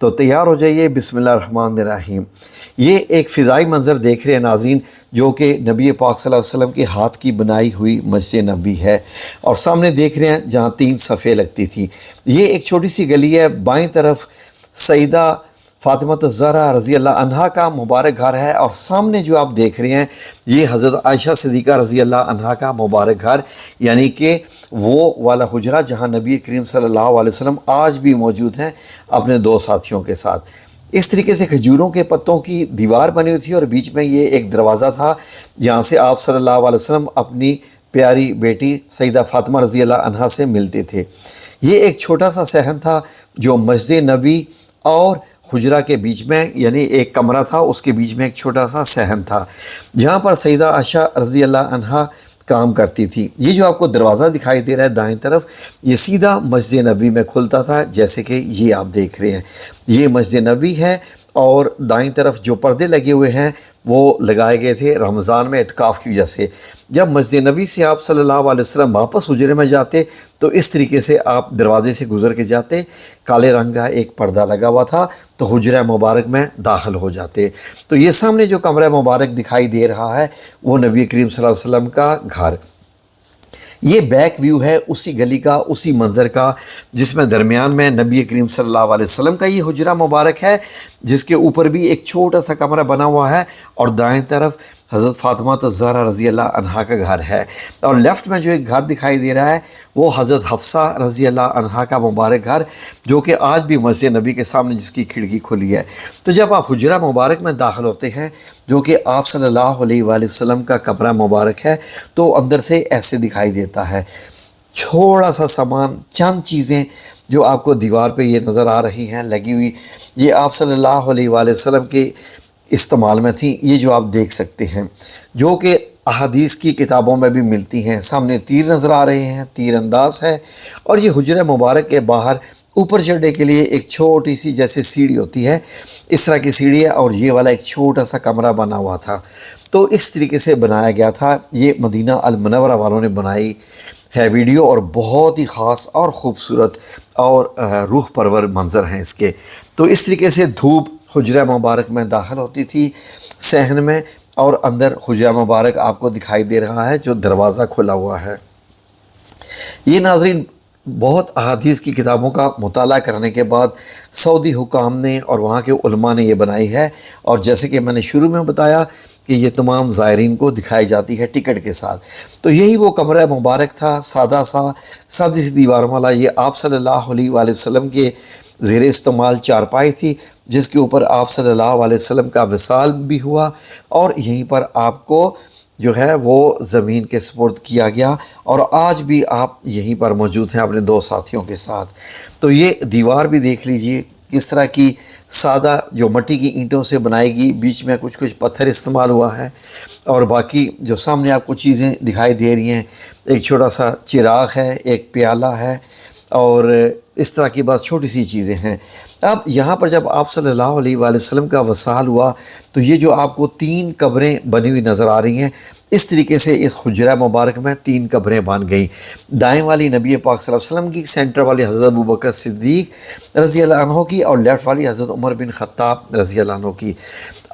تو تیار ہو جائیے، بسم اللہ الرحمن الرحیم۔ یہ ایک فضائی منظر دیکھ رہے ہیں ناظرین، جو کہ نبی پاک صلی اللہ علیہ وسلم کے ہاتھ کی بنائی ہوئی مسجد نبوی ہے، اور سامنے دیکھ رہے ہیں جہاں 3 صفیں لگتی تھی۔ یہ ایک چھوٹی سی گلی ہے، بائیں طرف سیدہ فاطمہ الزہرا رضی اللہ عنہا کا مبارک گھر ہے، اور سامنے جو آپ دیکھ رہے ہیں یہ حضرت عائشہ صدیقہ رضی اللہ عنہا کا مبارک گھر، یعنی کہ وہ والا حجرہ جہاں نبی کریم صلی اللہ علیہ وسلم آج بھی موجود ہیں اپنے 2 ساتھیوں کے ساتھ۔ اس طریقے سے کھجوروں کے پتوں کی دیوار بنی ہوئی تھی، اور بیچ میں یہ ایک دروازہ تھا جہاں سے آپ صلی اللہ علیہ وسلم اپنی پیاری بیٹی سیدہ فاطمہ رضی اللہ عنہا سے ملتے تھے۔ یہ ایک چھوٹا سا صحن تھا جو مسجد نبوی اور حجرہ کے بیچ میں، یعنی ایک کمرہ تھا، اس کے بیچ میں ایک چھوٹا سا صحن تھا جہاں پر سیدہ عائشہ رضی اللہ عنہا کام کرتی تھی۔ یہ جو آپ کو دروازہ دکھائی دے رہا ہے دائیں طرف، یہ سیدھا مسجد نبوی میں کھلتا تھا، جیسے کہ یہ آپ دیکھ رہے ہیں یہ مسجد نبوی ہے، اور دائیں طرف جو پردے لگے ہوئے ہیں وہ لگائے گئے تھے رمضان میں اعتکاف کی وجہ سے۔ جب مسجد نبوی سے آپ صلی اللہ علیہ وسلم واپس حجرے میں جاتے تو اس طریقے سے آپ دروازے سے گزر کے جاتے، کالے رنگ کا ایک پردہ لگا ہوا تھا، تو حجرہ مبارک میں داخل ہو جاتے۔ تو یہ سامنے جو کمرہ مبارک دکھائی دے رہا ہے وہ نبی کریم صلی اللہ علیہ وسلم کا گھر۔ یہ بیک ویو ہے اسی گلی کا، اسی منظر کا، جس میں درمیان میں نبی کریم صلی اللہ علیہ وسلم کا یہ حجرہ مبارک ہے، جس کے اوپر بھی ایک چھوٹا سا کمرہ بنا ہوا ہے، اور دائیں طرف حضرت فاطمہ الزہرا رضی اللہ عنہا کا گھر ہے۔ اور لیفٹ میں جو ایک گھر دکھائی دے رہا ہے وہ حضرت حفصہ رضی اللہ عنہا کا مبارک گھر، جو کہ آج بھی مسجد نبی کے سامنے جس کی کھڑکی کھلی ہے۔ تو جب آپ حجرہ مبارک میں داخل ہوتے ہیں، جو کہ آپ صلی اللہ علیہ وآلہ وسلم کا کمرہ مبارک ہے، تو اندر سے ایسے دکھائی دیتا ہے۔ چھوڑا سا سامان، چند چیزیں جو آپ کو دیوار پہ یہ نظر آ رہی ہیں لگی ہوئی، یہ آپ صلی اللہ علیہ وآلہ وسلم کے استعمال میں تھیں۔ یہ جو آپ دیکھ سکتے ہیں، جو کہ احادیث کی کتابوں میں بھی ملتی ہیں۔ سامنے تیر نظر آ رہے ہیں، تیر انداز ہے، اور یہ حجرہ مبارک کے باہر اوپر چڑھنے کے لیے ایک چھوٹی سی جیسے سیڑھی ہوتی ہے، اس طرح کی سیڑھی ہے، اور یہ والا ایک چھوٹا سا کمرہ بنا ہوا تھا۔ تو اس طریقے سے بنایا گیا تھا۔ یہ مدینہ المنورہ والوں نے بنائی ہے ویڈیو، اور بہت ہی خاص اور خوبصورت اور روح پرور منظر ہیں اس کے۔ تو اس طریقے سے دھوپ حجرہ مبارک میں داخل ہوتی تھی صحن میں، اور اندر حجرہ مبارک آپ کو دکھائی دے رہا ہے جو دروازہ کھلا ہوا ہے۔ یہ ناظرین بہت احادیث کی کتابوں کا مطالعہ کرنے کے بعد سعودی حکام نے اور وہاں کے علماء نے یہ بنائی ہے، اور جیسے کہ میں نے شروع میں بتایا کہ یہ تمام زائرین کو دکھائی جاتی ہے ٹکٹ کے ساتھ۔ تو یہی وہ کمرہ مبارک تھا، سادہ سا، سادی سی دیوار والا۔ یہ آپ صلی اللہ علیہ وآلہ وسلم کے زیر استعمال چارپائی تھی، جس کے اوپر آپ صلی اللہ علیہ وسلم کا وصال بھی ہوا، اور یہیں پر آپ کو جو ہے وہ زمین کے سپرد کیا گیا، اور آج بھی آپ یہیں پر موجود ہیں اپنے 2 ساتھیوں کے ساتھ۔ تو یہ دیوار بھی دیکھ لیجئے کس طرح کی سادہ جو مٹی کی اینٹوں سے بنائی گئی، بیچ میں کچھ پتھر استعمال ہوا ہے، اور باقی جو سامنے آپ کو چیزیں دکھائی دے رہی ہیں، ایک چھوٹا سا چراغ ہے، ایک پیالہ ہے، اور اس طرح کی بات چھوٹی سی چیزیں ہیں۔ اب یہاں پر جب آپ صلی اللہ علیہ وآلہ وسلم کا وصال ہوا، تو یہ جو آپ کو 3 قبریں بنی ہوئی نظر آ رہی ہیں، اس طریقے سے اس حجرہ مبارک میں 3 قبریں بن گئی۔ دائیں والی نبی پاک صلی اللہ علیہ وسلم کی، سینٹر والی حضرت ابوبکر صدیق رضی اللہ عنہ کی، اور لیفٹ والی حضرت عمر بن خطاب رضی اللہ عنہ کی،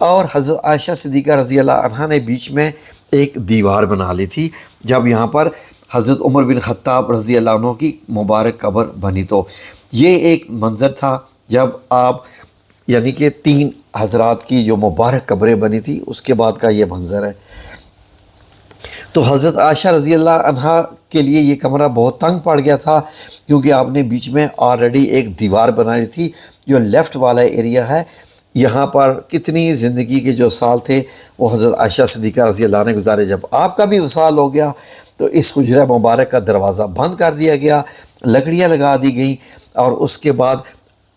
اور حضرت عائشہ صدیقہ رضی اللہ عنہ نے بیچ میں ایک دیوار بنا لی تھی جب یہاں پر حضرت عمر بن خطاب رضی اللہ عنہ کی مبارک قبر بنی۔ تو یہ ایک منظر تھا جب آپ، یعنی کہ 3 حضرات کی جو مبارک قبریں بنی تھی، اس کے بعد کا یہ منظر ہے۔ تو حضرت عائشہ رضی اللہ عنہا کے لیے یہ کمرہ بہت تنگ پڑ گیا تھا، کیونکہ آپ نے بیچ میں آلریڈی ایک دیوار بنائی تھی۔ جو لیفٹ والا ایریا ہے، یہاں پر کتنی زندگی کے جو سال تھے وہ حضرت عائشہ صدیقہ رضی اللہ عنہ نے گزارے۔ جب آپ کا بھی وصال ہو گیا تو اس حجرہ مبارک کا دروازہ بند کر دیا گیا، لکڑیاں لگا دی گئیں، اور اس کے بعد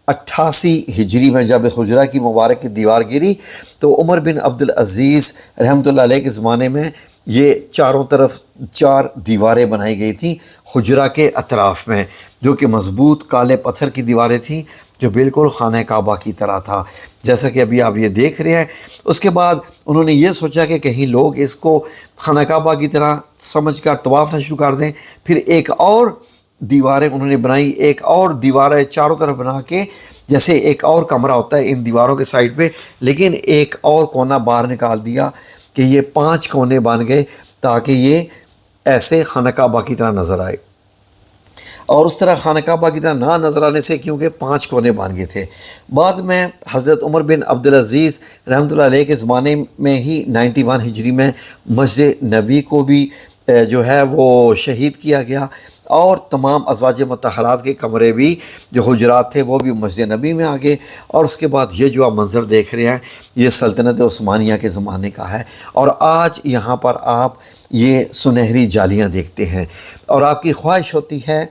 88 ہجری میں جب حجرہ کی مبارک کی دیوار گری، تو عمر بن عبدالعزیز رحمۃ اللہ علیہ کے زمانے میں یہ چاروں طرف 4 دیواریں بنائی گئی تھیں حجرہ کے اطراف میں، جو کہ مضبوط کالے پتھر کی دیواریں تھیں، جو بالکل خانہ کعبہ کی طرح تھا، جیسا کہ ابھی آپ یہ دیکھ رہے ہیں۔ اس کے بعد انہوں نے یہ سوچا کہ کہیں لوگ اس کو خانہ کعبہ کی طرح سمجھ کر طواف نہ شروع کر دیں، پھر ایک اور دیواریں انہوں نے بنائی، ایک اور دیواریں چاروں طرف بنا کے، جیسے ایک اور کمرہ ہوتا ہے ان دیواروں کے سائڈ پہ، لیکن ایک اور کونا باہر نکال دیا کہ یہ 5 کونے بن گئے تاکہ یہ ایسے خانہ کعبہ کی طرح نظر آئے۔ اور اس طرح خانہ کعبہ کی طرح نہ نظر آنے سے کیونکہ 5 کونے بن گئے تھے۔ بعد میں حضرت عمر بن عبدالعزیز رحمۃ اللہ علیہ کے زمانے میں ہی 91 ہجری میں مسجد نبی کو بھی جو ہے وہ شہید کیا گیا، اور تمام ازواج مطہرات کے کمرے بھی جو حجرات تھے وہ بھی مسجد نبی میں آ گئے۔ اور اس کے بعد یہ جو آپ منظر دیکھ رہے ہیں یہ سلطنت عثمانیہ کے زمانے کا ہے، اور آج یہاں پر آپ یہ سنہری جالیاں دیکھتے ہیں، اور آپ کی خواہش ہوتی ہے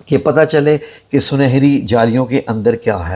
کہ پتہ چلے کہ سنہری جالیوں کے اندر کیا ہے۔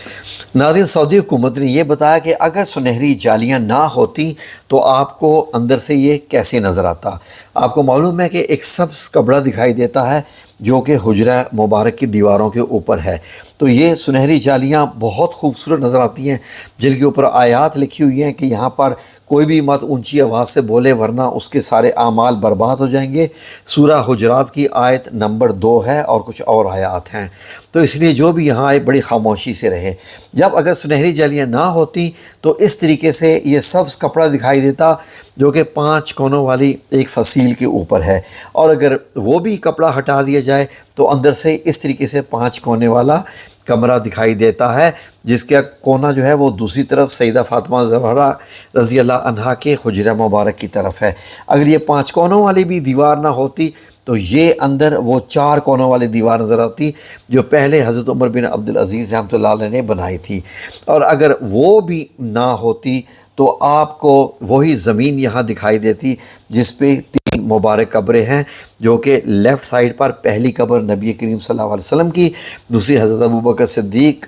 ناظرین، سعودی حکومت نے یہ بتایا کہ اگر سنہری جالیاں نہ ہوتی تو آپ کو اندر سے یہ کیسے نظر آتا۔ آپ کو معلوم ہے کہ ایک سبز کپڑا دکھائی دیتا ہے جو کہ حجرہ مبارک کی دیواروں کے اوپر ہے، تو یہ سنہری جالیاں بہت خوبصورت نظر آتی ہیں، جن کے اوپر آیات لکھی ہوئی ہیں کہ یہاں پر کوئی بھی مت اونچی آواز سے بولے ورنہ اس کے سارے اعمال برباد ہو جائیں گے۔ سورہ حجرات کی آیت نمبر 2 ہے اور کچھ اور آیات ہیں، تو اس لیے جو بھی یہاں آئے بڑی خاموشی سے رہے۔ جب اگر سنہری جالیاں نہ ہوتی تو اس طریقے سے یہ سبز کپڑا دکھائی دیتا جو کہ 5 کونوں والی ایک فصیل کے اوپر ہے، اور اگر وہ بھی کپڑا ہٹا دیا جائے تو اندر سے اس طریقے سے 5 کونے والا کمرہ دکھائی دیتا ہے، جس کا کونا جو ہے وہ دوسری طرف سیدہ فاطمہ زہرا رضی اللہ عنہا کے حجرہ مبارک کی طرف ہے۔ اگر یہ 5 کونوں والی بھی دیوار نہ ہوتی تو یہ اندر وہ 4 کونوں والی دیوار نظر آتی جو پہلے حضرت عمر بن عبدالعزیز رحمۃ اللہ علیہ نے بنائی تھی، اور اگر وہ بھی نہ ہوتی تو آپ کو وہی زمین یہاں دکھائی دیتی جس پہ 3 مبارک قبریں ہیں، جو کہ لیفٹ سائڈ پر پہلی قبر نبی کریم صلی اللہ علیہ وسلم کی، دوسری حضرت ابوبکر صدیق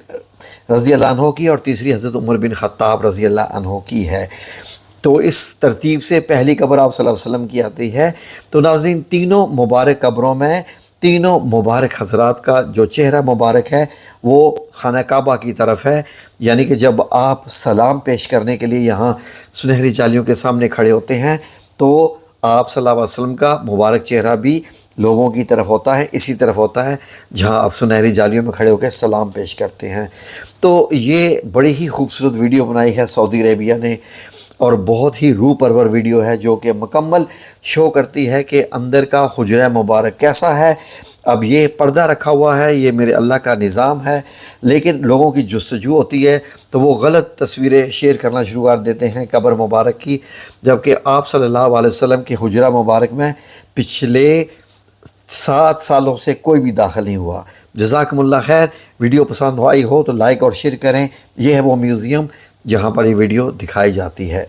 رضی اللہ عنہ کی، اور تیسری حضرت عمر بن خطاب رضی اللہ عنہ کی ہے۔ تو اس ترتیب سے پہلی قبر آپ صلی اللہ علیہ وسلم کی آتی ہے۔ تو ناظرین، تینوں مبارک قبروں میں تینوں مبارک حضرات کا جو چہرہ مبارک ہے وہ خانہ کعبہ کی طرف ہے، یعنی کہ جب آپ سلام پیش کرنے کے لیے یہاں سنہری جالیوں کے سامنے کھڑے ہوتے ہیں تو آپ صلی اللہ علیہ وسلم کا مبارک چہرہ بھی لوگوں کی طرف ہوتا ہے، اسی طرف ہوتا ہے جہاں آپ سنہری جالیوں میں کھڑے ہو کے سلام پیش کرتے ہیں۔ تو یہ بڑی ہی خوبصورت ویڈیو بنائی ہے سعودی عربیہ نے، اور بہت ہی روح پرور ویڈیو ہے جو کہ مکمل شو کرتی ہے کہ اندر کا حجرہ مبارک کیسا ہے۔ اب یہ پردہ رکھا ہوا ہے، یہ میرے اللہ کا نظام ہے، لیکن لوگوں کی جستجو ہوتی ہے تو وہ غلط تصویریں شیئر کرنا شروع کر دیتے ہیں قبر مبارک کی، جبکہ آپ صلی اللہ علیہ وسلم کے حجرہ مبارک میں پچھلے 7 سالوں سے کوئی بھی داخل نہیں ہوا۔ جزاکم اللہ خیر۔ ویڈیو پسند آئی ہو تو لائک اور شیئر کریں۔ یہ ہے وہ میوزیم جہاں پر یہ ویڈیو دکھائی جاتی ہے۔